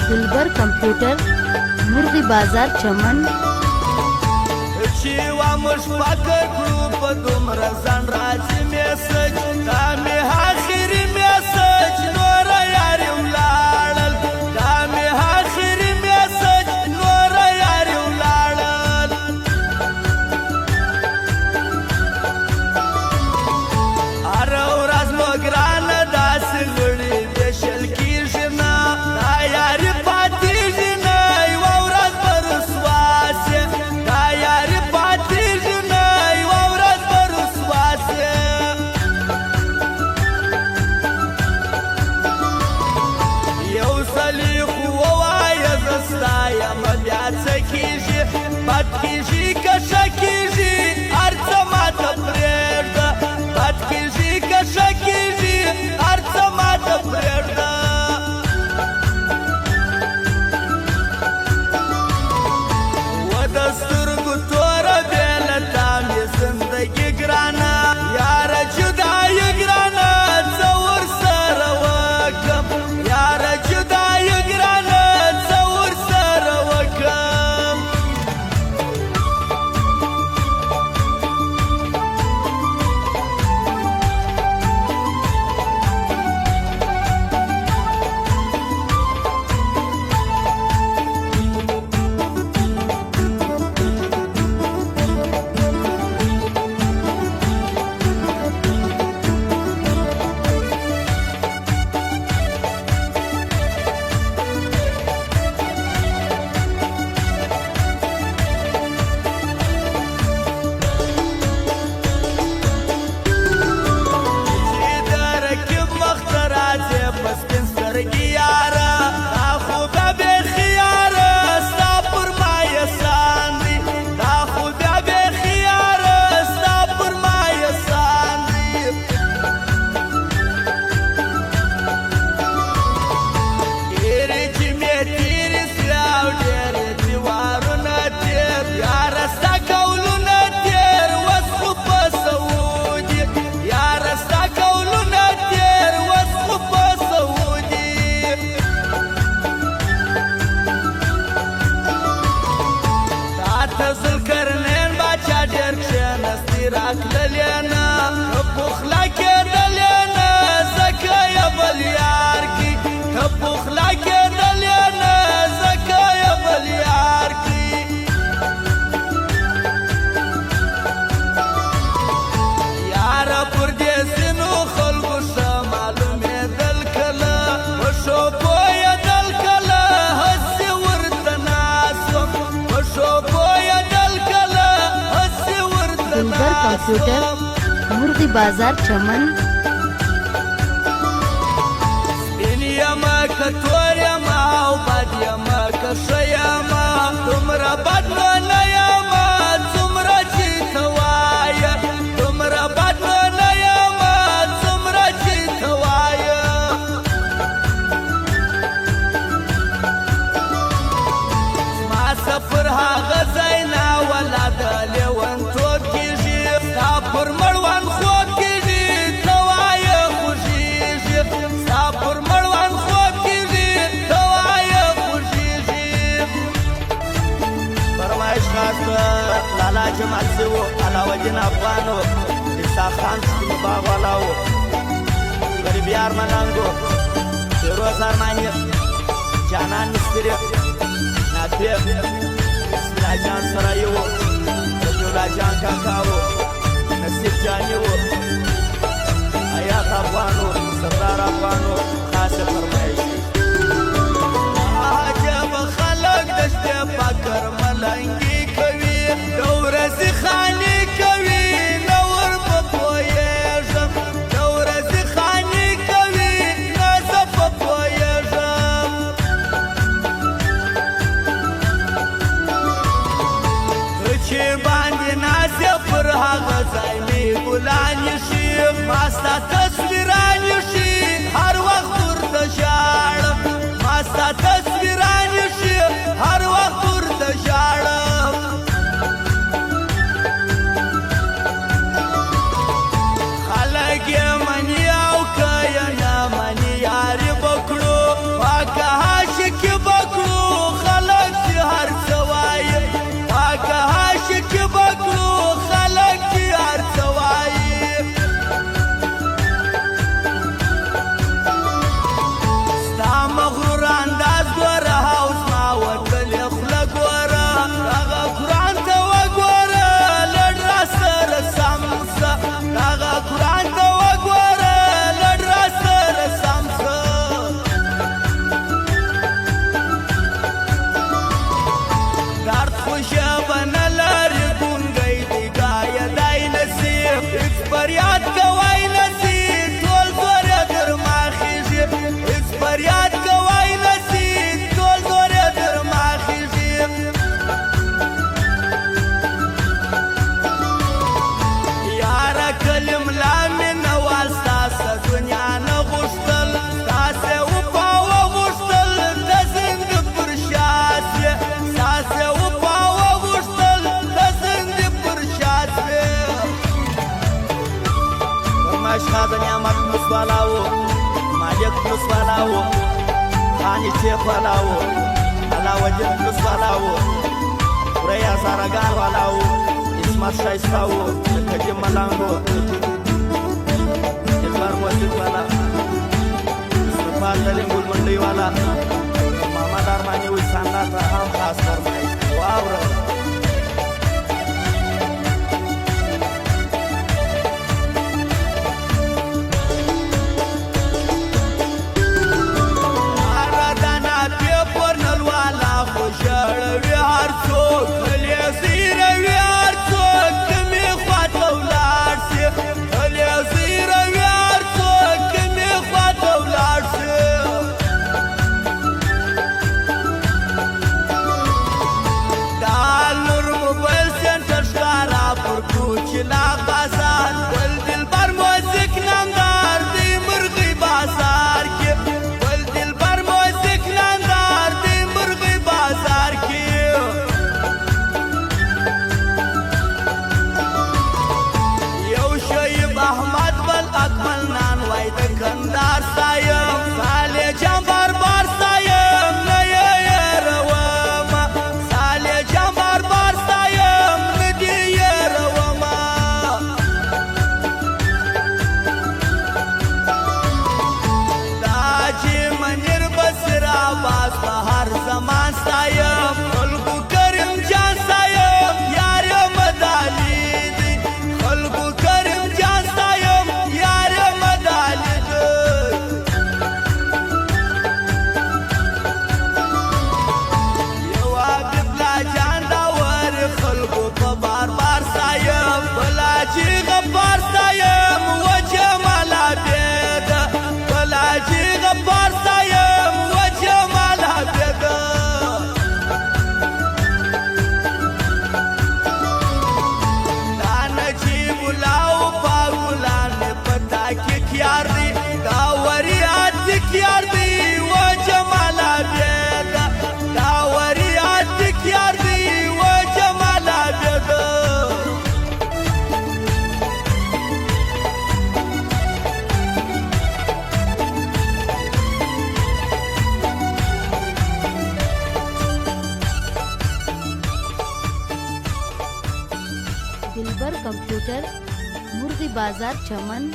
दिलबर कंप्यूटर मुर्गी बाजार चमन शिवा मुश्फाक ग्रुप दुमरा सनराज मैसेज कामे आखिर मैसेज नोरा यार उलाड़ल कामे आखिर मैसेज नोरा यार उलाड़ल अरे राज मोगरान दास गुड़ी बेशल की जना यार पाती जना वराज बरसवास यार पाती जना वराज बरसवास यौ सलीख ववाया जस्ताया मब्याच कीजी बद कीजी कशा कीजी अर्थ मात प्रेड बद कीजी कशा कीजी अर्थ मात प्रेड ودسترگو تورا بیلتا می زندگی گرانا یار جدای گرانا زور سر وکم یار جدای گرانا زور سر وکم للينا بخلاك دلينا زكايا بالياركي بخلاك دلينا زكايا بالياركي يا رب رديسنو خلقو شمالو ميدل كلا وشوفو يدل كلا هسي وردناسو وشوفو يدل كلا هسي दिलबर कंप्यूटर मुर्गी बाजार चमन इनियमा कतोरियमा उबादियमा कशयमा तुमरा बदनयमा तुमरा चितवाया तुमरा बदनयमा तुमरा चितवाया मा सफर हा गजाइना वला दलेवन तो پر مړوان خو کېږي توایه خوشیږي ستا پر مړوان خو کېږي توایه خوشیږي فرمایش خاص لالا جمال سیو علاوه الدین افغانو عیسی خان سپین باغ والاو غریبیار ملنګو فیروز ارمانی جانان مستری نادیه اسمیلا جان سرایو رجولا جان کاکاو نصیب جانیو آیات افغانو سردار افغانو خاص فرمایش عجب خلق دشته پاکر ملنگی کوي دورزی خانی کوي نور پپویژم دورزی خانی کوي ناز پپویژم چې باندې ناز پر هغه ځای می ګلان شي ماستا تصویران شي هر وخت ورته ژاړم ماستا تصویران شي هر وخت ورته ژاړم خلک یې مني او که یې نه مني یاري به کړو پاکه عاشقي به वाला वो मालिक प्लस वाला वो खानी चेक वाला वो अलाउद्दीन प्लस वाला वो Raya Saragar वाला वो इस्मात शाइस्ता वो खजे मलांग वो इकबार मस्जिद वाला सुफा तलिंगुल मंडी वाला मामा दारमानी उसाना था हम खास फरमाई वाव दिलबर कंप्यूटर मुर्गी बाजार चमन